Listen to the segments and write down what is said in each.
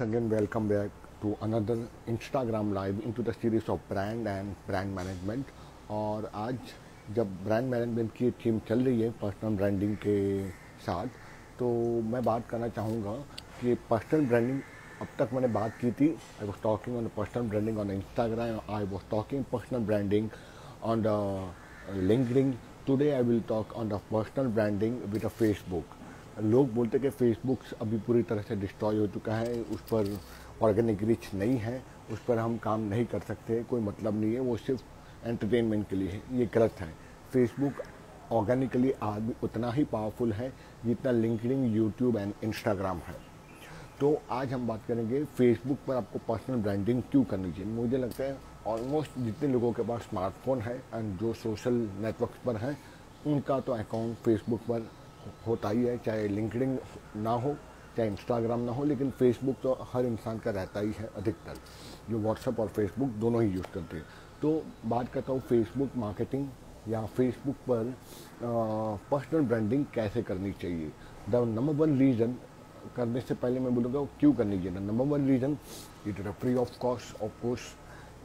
once again welcome back to another Instagram live into the series of brand and brand management। और आज जब brand management की theme चल रही है पर्सनल ब्रांडिंग के साथ, तो मैं बात करना चाहूँगा कि पर्सनल ब्रांडिंग अब तक मैंने बात की थी। I was talking on the personal branding on Instagram, I was talking personal branding on the LinkedIn. Today I will talk on the personal branding with a Facebook. लोग बोलते कि फेसबुक अभी पूरी तरह से डिस्ट्रॉय हो चुका है, उस पर ऑर्गेनिक रीच नहीं है, उस पर हम काम नहीं कर सकते, कोई मतलब नहीं है, वो सिर्फ एंटरटेनमेंट के लिए है। ये गलत है। फेसबुक ऑर्गेनिकली आज भी उतना ही पावरफुल है जितना लिंक्डइन, यूट्यूब एंड इंस्टाग्राम है। तो आज हम बात करेंगे फेसबुक पर आपको पर्सनल ब्रांडिंग क्यों करनी चाहिए। मुझे लगता है ऑलमोस्ट जितने लोगों के पास स्मार्टफोन है एंड जो सोशल नेटवर्क्स पर हैं, उनका तो अकाउंट फेसबुक पर होता ही है, चाहे लिंक्डइन ना हो चाहे इंस्टाग्राम ना हो, लेकिन फेसबुक तो हर इंसान का रहता ही है अधिकतर, जो व्हाट्सएप और फेसबुक दोनों ही यूज़ करते हैं। तो बात करता हूँ फेसबुक मार्केटिंग या फेसबुक पर पर्सनल ब्रांडिंग कैसे करनी चाहिए। द नंबर वन रीज़न करने से पहले मैं बोलूँगा क्यों करनी चाहिए। Number one reason, it is free of cost, of course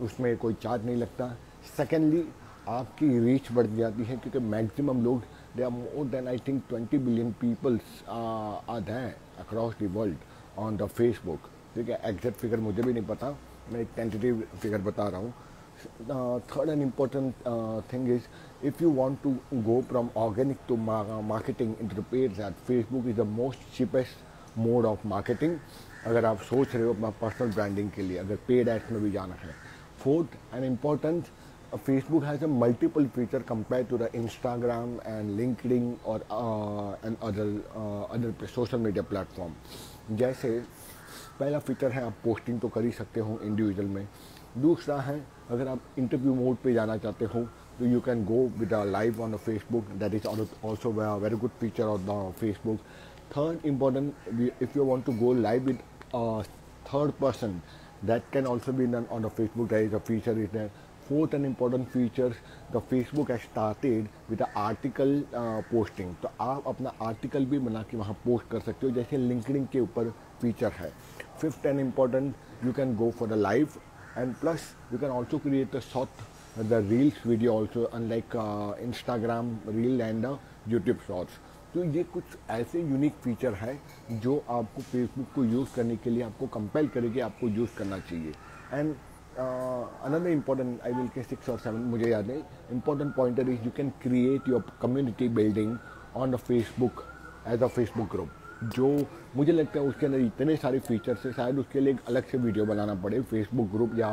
उसमें कोई चार्ज नहीं लगता। सेकेंडली, आपकी रीच बढ़ जाती है क्योंकि मैक्सिमम लोग, there are more than I think 20 billion people are there across the world on the Facebook। ठीक है, एग्जैक्ट फिगर मुझे भी नहीं पता, मैं एक टेंटेटिव फिगर बता रहा हूँ। Third and important thing is, if you want to go from organic to marketing in the paid ad, Facebook is the most cheapest mode of marketing. अगर आप सोच रहे हो अपना पर्सनल ब्रांडिंग के लिए, अगर पेड एड्स में भी जाना है। Fourth and important, Facebook has a multiple feature compared to the Instagram and LinkedIn or and other social media platform। जैसे पहला फीचर है, आप पोस्टिंग तो कर ही सकते हो इंडिविजुअल में। दूसरा है, अगर आप इंटरव्यू मोड पे जाना चाहते हो तो you can go with a live on the Facebook, that is also very good feature of the Facebook. Third important, if you want to go live with third person, that can also be done on the Facebook, there is a feature is there। Fourth and important features, the Facebook has started with the article posting। तो आप अपना article भी बना के वहाँ post कर सकते हो, जैसे लिंक्डइन के ऊपर फीचर है। Fifth and important, you can go for the live and plus you can also create the short the reels video also, unlike Instagram reel and YouTube shorts. तो ये कुछ ऐसे यूनिक फीचर है जो आपको फेसबुक को use करने के लिए आपको कंपेल करेगी, आपको यूज़ करना चाहिए। And another important, I will say 6 or 7, मुझे याद नहीं, important pointer is you can create your community building on the Facebook as a Facebook group। जो मुझे लगता है उसके अंदर इतने सारे फीचर्स है, शायद उसके लिए एक अलग से वीडियो बनाना पड़े, फेसबुक ग्रुप या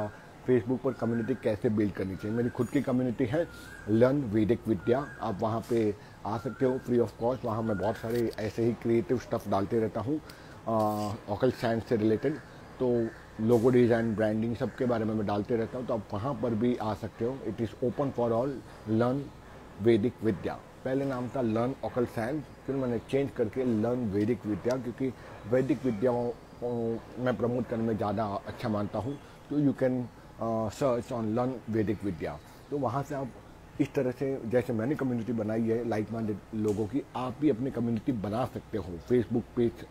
फेसबुक पर कम्युनिटी कैसे बिल्ड करनी चाहिए। मेरी खुद की कम्युनिटी है लर्न वैदिक विद्या, आप वहाँ पे आ सकते हो फ्री ऑफ कॉस्ट। वहाँ मैं बहुत सारे ऐसे ही क्रिएटिव स्टफ डालते रहता हूँ ऑकल्ट साइंस से रिलेटेड, तो लोगो डिज़ाइन, ब्रांडिंग, सब के बारे में मैं डालते रहता हूँ, तो आप वहाँ पर भी आ सकते हो। It is open for all, learn वैदिक विद्या। पहले नाम था लर्न ऑकल्ट साइंस, फिर मैंने चेंज करके लर्न वैदिक विद्या, क्योंकि वैदिक विद्या मैं प्रमोट करने में ज़्यादा अच्छा मानता हूँ। तो you can search on learn वैदिक विद्या। तो वहाँ से आप इस तरह से, जैसे मैंने कम्युनिटी बनाई है लाइक माइंडेड लोगों की, आप भी अपनी कम्युनिटी बना सकते हो। फेसबुक पेज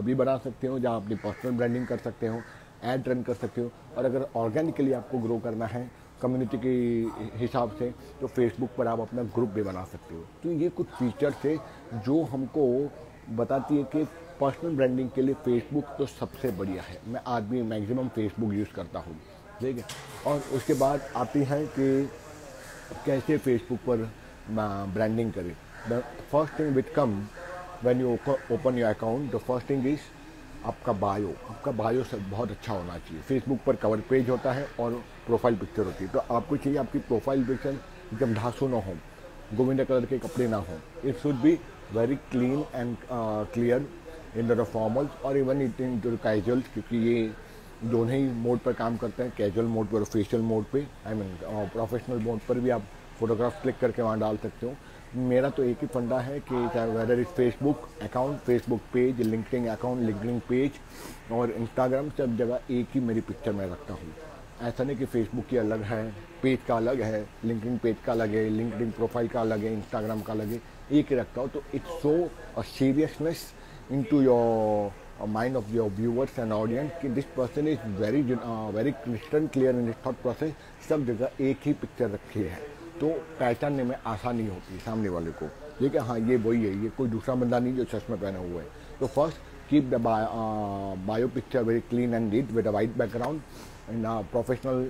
भी बना सकते हो जहाँ अपनी पर्सनल ब्रांडिंग कर सकते हो, ऐड रन कर सकते हो। और अगर ऑर्गेनिकली आपको ग्रो करना है कम्युनिटी के हिसाब से, तो फेसबुक पर आप अपना ग्रुप भी बना सकते हो। तो ये कुछ फीचर्स है जो हमको बताती है कि पर्सनल ब्रांडिंग के लिए फेसबुक तो सबसे बढ़िया है। मैं आज भी मैक्सिमम फेसबुक यूज़ करता हूँ, ठीक है। और उसके बाद आती है कि कैसे फेसबुक पर ब्रांडिंग करें। The first thing which come when you open your account, the first thing is आपका बायो से बहुत अच्छा होना चाहिए। फेसबुक पर कवर पेज होता है और प्रोफाइल पिक्चर होती है, तो आपको चाहिए आपकी प्रोफाइल पिक्चर एकदम ढांसू ना हो, गोविंदा कलर के कपड़े ना हो। It should be very clean and clear in the formals और even it in the casuals, क्योंकि ये दोनों ही मोड पर काम करते हैं, कैजुअल मोड पर और फेशियल मोड पे। आई मीन प्रोफेशनल मोड पर भी आप फोटोग्राफ क्लिक करके वहाँ डाल सकते हो। मेरा तो एक ही फंडा है कि चाहे whether is Facebook account, Facebook page, LinkedIn account, LinkedIn page और इंस्टाग्राम, सब जगह एक ही मेरी पिक्चर मैं रखता हूँ। ऐसा नहीं कि फेसबुक की अलग है, पेज का अलग है, लिंक्डइन पेज का अलग है, लिंक्डइन प्रोफाइल का अलग है, इंस्टाग्राम का अलग है, एक ही रखता हूँ। तो it's show a seriousness into your mind of your viewers and audience कि this person is very crystal clear in his thought process। सब जगह एक ही पिक्चर रखी है तो पहचानने में आसानी होती है सामने वाले को, ठीक है, हाँ ये वही है, ये कोई दूसरा बंदा नहीं जो चश्मा पहना हुआ है। तो first keep the bio picture very clean and neat with a white background in professional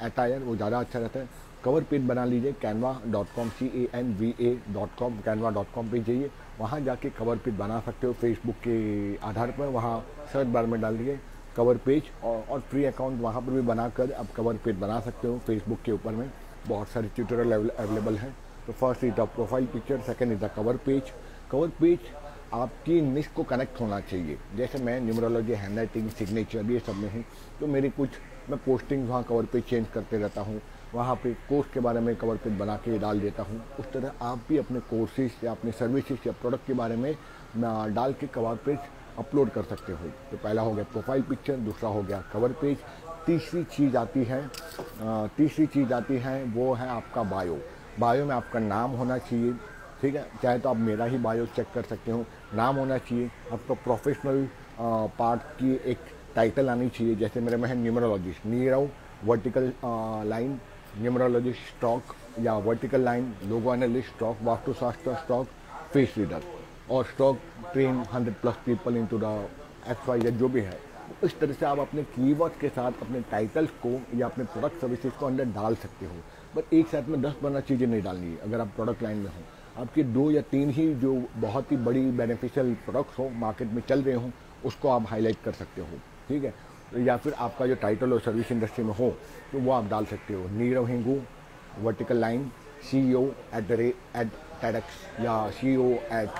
attire, वो ज़्यादा अच्छा रहता है। कवर पेज बना लीजिए canva.com canva.com canva.com पे जाइए, वहाँ जाके कवर पेज बना सकते हो फेसबुक के आधार पर। वहाँ सर्च बार में डाल दीजिए कवर पेज और फ्री अकाउंट वहाँ पर भी बनाकर आप कवर पेज बना सकते हो फेसबुक के ऊपर में। बहुत सारे ट्यूटोरियल अवेलेबल हैं। तो first is the profile picture, second is the cover page. Cover page आपकी निश को कनेक्ट होना चाहिए। जैसे मैं न्यूमरोलॉजी, हैंडराइटिंग, सिग्नेचर ये सब में हूँ तो मेरी कुछ मैं पोस्टिंग वहाँ कवर पेज चेंज करते रहता हूँ, वहाँ पे कोर्स के बारे में कवर पेज बना के डाल देता हूँ। उस तरह आप भी अपने कोर्सेज या अपने सर्विसेज या प्रोडक्ट के बारे में डाल के कवर पेज अपलोड कर सकते हो। तो पहला हो गया प्रोफाइल पिक्चर, दूसरा हो गया कवर पेज। तीसरी चीज़ आती है वो है आपका बायो। बायो में आपका नाम होना चाहिए, ठीक है, चाहे तो आप मेरा ही बायो चेक कर सकते हो। नाम होना चाहिए, आपका प्रोफेशनल पार्ट की एक टाइटल आनी चाहिए। जैसे मेरे में है numerologist, Nirav vertical line numerologist stock, या वर्टिकल लाइन लोगो एनालिस्ट स्टॉक, वास्तुशास्त्र स्टॉक, फेस रीडर और stock train 100+ people into the XYZ जो भी है। इस तरह से आप अपने कीवर्ड्स के साथ अपने टाइटल्स को या अपने प्रोडक्ट सर्विसेज को अंदर डाल सकते हो। बट एक साथ में 10-15 चीज़ें नहीं डालनी है। अगर आप प्रोडक्ट लाइन में हो, आपके 2 या 3 ही जो बहुत ही बड़ी बेनिफिशियल प्रोडक्ट्स हो, मार्केट में चल रहे हो, उसको आप हाईलाइट कर सकते हो, ठीक है। या फिर आपका जो टाइटल हो सर्विस इंडस्ट्री में हो तो वो आप डाल सकते हो। Nirav Hingu vertical line CEO at TEDx या CEO at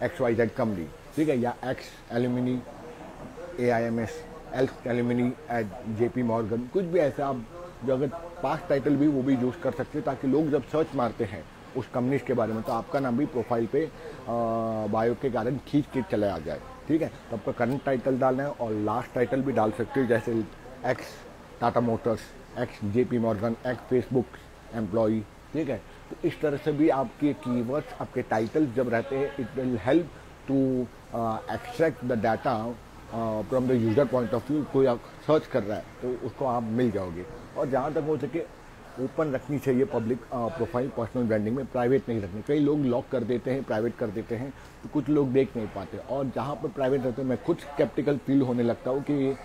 XYZ कंपनी, ठीक है, या ex alumni AIMS else alumni at JP Morgan, कुछ भी ऐसा आप जो अगर पास टाइटल भी वो भी यूज़ कर सकते हो, ताकि लोग जब सर्च मारते हैं उस कंपनी के बारे में तो आपका नाम भी प्रोफाइल पे बायो के कारण खींच के चला आ जाए, ठीक है। तो आपका करंट टाइटल डालना है और लास्ट टाइटल भी डाल सकते हो, जैसे x Tata Motors, x JP Morgan, x Facebook employee, ठीक है। तो इस तरह से भी आपके कीवर्ड्स, आपके टाइटल्स जब रहते हैं, it will help to extract the data from the user point of view. कोई आप सर्च कर रहा है तो उसको आप मिल जाओगे। और जहाँ तक हो सके ओपन रखनी चाहिए पब्लिक प्रोफाइल पर्सनल ब्रांडिंग में, प्राइवेट नहीं रखनी। कई लोग लॉक कर देते हैं, प्राइवेट कर देते हैं, तो कुछ लोग देख नहीं पाते। और जहाँ पर प्राइवेट रहते हैं मैं खुद स्केप्टिकल फील होने लगता हूँ कि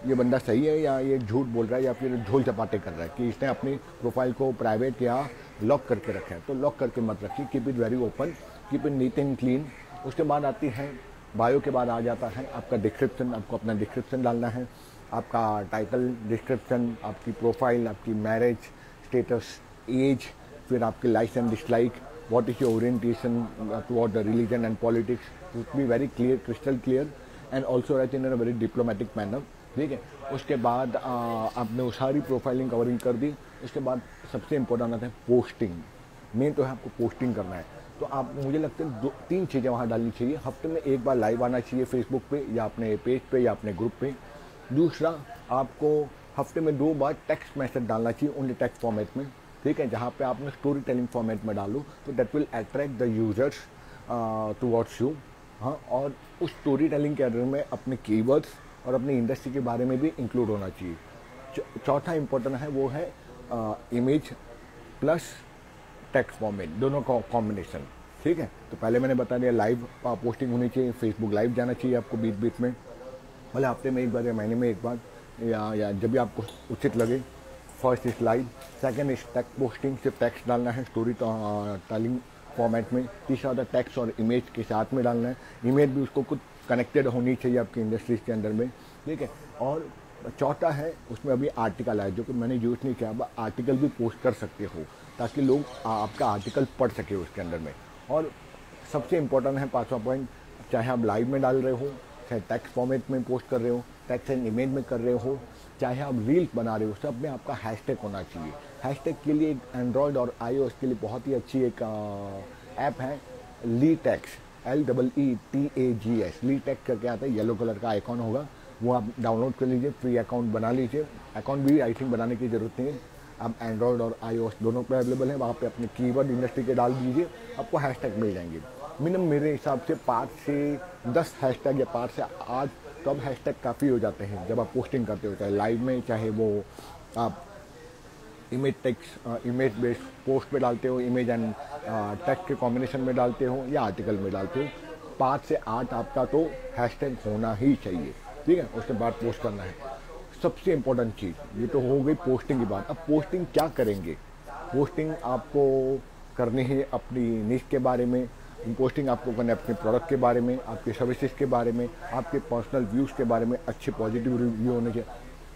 ये बंदा सही है या ये झूठ बोल रहा है या फिर झोल चपाटे कर रहा है कि इसने अपनी प्रोफाइल को प्राइवेट या लॉक करके रखा है। तो लॉक करके मत रखिए, keep it very open, keep it neat and clean. उसके बाद आती है बायो के बाद आ जाता है आपका डिस्क्रिप्शन। आपको अपना डिस्क्रिप्शन डालना है, आपका टाइटल, डिस्क्रिप्शन, आपकी प्रोफाइल, आपकी मैरिज स्टेटस, एज, फिर आपके likes and dislike, what is your orientation toward the religion and politics. It be very clear, crystal clear and also right in a very diplomatic manner, ठीक है। उसके बाद आपने वो सारी प्रोफाइलिंग कवरिंग कर दी। उसके बाद सबसे इम्पोर्टेंट आता है पोस्टिंग। मेन तो है आपको पोस्टिंग करना है। तो आप, मुझे लगता है 2-3 चीज़ें वहाँ डालनी चाहिए। हफ्ते में एक बार लाइव आना चाहिए फेसबुक पे या अपने पेज पे या अपने ग्रुप पे। दूसरा, आपको हफ्ते में 2 बार टेक्स्ट मैसेज डालना चाहिए, ओनली टेक्स्ट फॉर्मेट में, ठीक है, जहाँ पे आपने स्टोरी टेलिंग फॉर्मेट में डालो तो that will attract the users towards you. हाँ, और उस स्टोरी टेलिंग के अंदर में अपने कीवर्ड्स और अपनी इंडस्ट्री के बारे में भी इंक्लूड होना चाहिए। चौथा इंपॉर्टेंट है वो है इमेज प्लस टेक्स्ट फॉर्मेट, दोनों का कॉम्बिनेशन, ठीक है। तो पहले मैंने बता दिया लाइव पोस्टिंग होनी चाहिए, फेसबुक लाइव जाना चाहिए आपको बीच बीच में, भले हफ्ते में एक बार या महीने में एक बार या जब भी आपको उचित लगे। First is live, second is text posting, सिर्फ टेक्स्ट डालना है स्टोरी टेलिंग फॉर्मेट में। तीसरा होता है टेक्स्ट और इमेज के साथ में डालना है, इमेज भी उसको कुछ कनेक्टेड होनी चाहिए आपकी इंडस्ट्रीज के अंदर में, ठीक है। और चौथा है उसमें अभी आर्टिकल है जो कि मैंने यूज़ नहीं किया, अब आर्टिकल भी पोस्ट कर सकते हो ताकि लोग आपका आर्टिकल पढ़ सके उसके अंदर में। और सबसे इम्पोर्टेंट है 5वां पॉइंट, चाहे आप लाइव में डाल रहे हो, चाहे टेक्स्ट फॉर्मेट में पोस्ट कर रहे हो, टेक्स्ट एंड इमेज में कर रहे हो, चाहे आप रील्स बना रहे हो, सब में आपका हैशटैग होना चाहिए। हैशटैग के लिए एक एंड्रॉयड और iOS के लिए बहुत ही अच्छी एक ऐप है लीटैग्स, LEETAGS, लीटैग करके आता है, येलो कलर का आइकॉन होगा, वो आप डाउनलोड कर लीजिए, फ्री अकाउंट बना लीजिए। अकाउंट भी आई थिंक बनाने की ज़रूरत नहीं है, आप एंड्रॉयड और iOS दोनों पे अवेलेबल है। वहाँ पे अपने कीवर्ड इंडस्ट्री के डाल दीजिए, आपको हैशटैग मिल जाएंगे। मिनिमम मेरे हिसाब से 5 से 10 हैशटैग या 5 से 8 तो अब हैशटैग काफ़ी हो जाते हैं जब आप पोस्टिंग करते हो, चाहे लाइव में, चाहे वो आप इमेज बेस्ड पोस्ट में डालते हो, इमेज एंड टेक्स्ट के कॉम्बिनेशन में डालते हो या आर्टिकल में डालते हो। 5 से 8 आपका तो हैशटैग होना ही चाहिए, ठीक है। उसके बाद पोस्ट करना है। सबसे इम्पोर्टेंट चीज़ ये तो हो गई पोस्टिंग की बात। अब पोस्टिंग क्या करेंगे? पोस्टिंग आपको करनी है अपनी निश के बारे में, पोस्टिंग आपको करना है अपने प्रोडक्ट के बारे में, आपके सर्विसेज के बारे में, आपके पर्सनल व्यूज़ के बारे में। अच्छे पॉजिटिव रिव्यू होने चाहिए।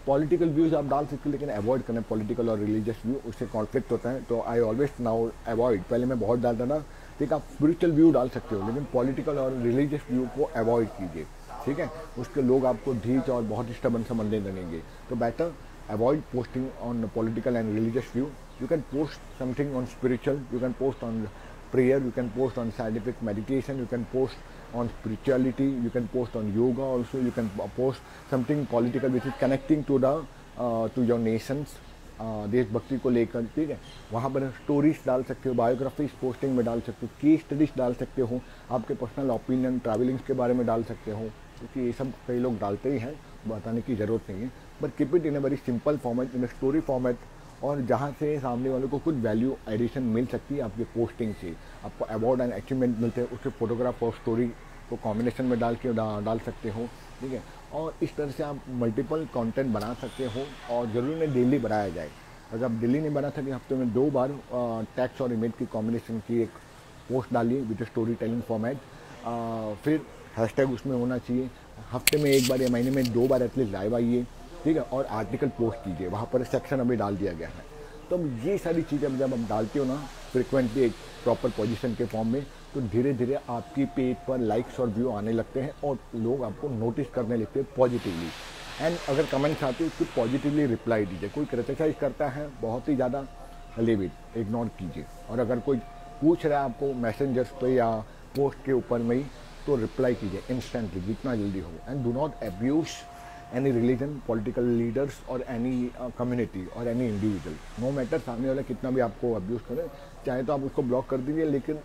पॉलिटिकल व्यूज़ आप डाल सकते हो लेकिन अवॉइड करना, पॉलिटिकल और रिलीजियस व्यू, उससे कॉन्फ्लिक्ट होता है। तो आई ऑलवेज नाउ अवॉइड। पहले मैं बहुत डालता था, ठीक। आप स्पिरिचुअल व्यू डाल सकते हो लेकिन पॉलिटिकल और रिलीजियस व्यू को अवॉइड कीजिए, ठीक है। उसके लोग आपको ढीठ और बहुत स्टबन समझने लगेंगे। तो better avoid posting on political and religious view. You can post something on spiritual, you can post on prayer, you can post on scientific meditation, you can post on spirituality, you can post on yoga also, you can post something political which is connecting to the to your nations, देशभक्ति को लेकर, ठीक है। वहाँ पर stories डाल सकते हो, बायोग्राफीज पोस्टिंग में डाल सकते हो, केस स्टडीज डाल सकते हो, आपके पर्सनल ओपिनियन ट्रैवलिंग्स के बारे में डाल सकते हो, क्योंकि ये सब कई लोग डालते ही हैं, बताने की ज़रूरत नहीं है। But keep it in a very simple format, in a story format, और जहाँ से सामने वालों को कुछ वैल्यू एडिशन मिल सकती है आपके पोस्टिंग से, आपको अवार्ड एंड अचीवमेंट मिलते हैं, उसके फोटोग्राफ और स्टोरी को कॉम्बिनेशन में डाल सकते हो, ठीक है। और इस तरह से आप मल्टीपल कंटेंट बना सकते हो। और ज़रूरी नहीं डेली बनाया जाए। अगर आप डेली नहीं बना सकते, हफ्ते में 2 बार टेक्स्ट और इमेज की कॉम्बिनेशन की एक पोस्ट डालिए विद स्टोरी टेलिंग फॉर्मेट। फिर हैशटैग उसमें होना चाहिए। हफ्ते में 1 बार या महीने में 2 बार एटलीस्ट लाइव आइए, ठीक है। और आर्टिकल पोस्ट कीजिए, वहाँ पर सेक्शन अभी डाल दिया गया है। तो ये सारी चीज़ें जब आप डालते हो ना फ्रिक्वेंटली एक प्रॉपर पोजीशन के फॉर्म में, तो धीरे धीरे आपकी पेज पर लाइक्स और व्यू आने लगते हैं और लोग आपको नोटिस करने लगते हैं पॉजिटिवली। एंड अगर कमेंट्स आते हैं उसको पॉजिटिवली रिप्लाई दीजिए। कोई क्रिटिसाइज करता है बहुत ही ज़्यादा, लीव इट, इग्नोर कीजिए। और अगर कोई पूछ रहा है आपको मैसेंजर्स पे या पोस्ट के ऊपर में ही, तो रिप्लाई कीजिए इंस्टेंटली जितना जल्दी हो। And do not abuse any religion, political leaders or any community or any individual, no matter सामने वाला कितना भी आपको अब्यूज़ करे, चाहे तो आप उसको ब्लॉक कर दीजिए लेकिन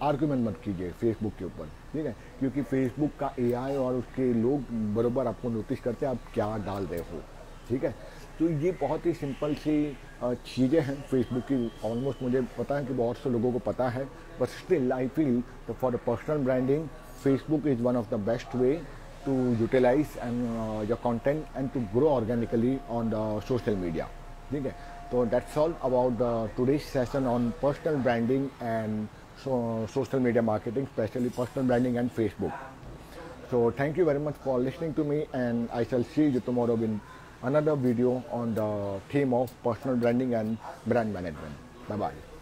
आर्गुमेंट मत कीजिए फेसबुक के ऊपर, ठीक है। क्योंकि फेसबुक का AI और उसके लोग बराबर आपको नोटिस करते हैं आप क्या डाल रहे हो, ठीक है। तो ये बहुत ही सिंपल सी चीज़ें हैं फेसबुक की। ऑलमोस्ट मुझे पता है कि बहुत से लोगों को पता है, but still I feel for the personal branding Facebook is one of the best way to utilize and your content and to grow organically on the social media, ठीक है। तो that's all about today's session on personal branding and social media marketing, especially personal branding and Facebook. So thank you very much for listening to me, and I shall see you tomorrow in another video on the theme of personal branding and brand management. Bye bye.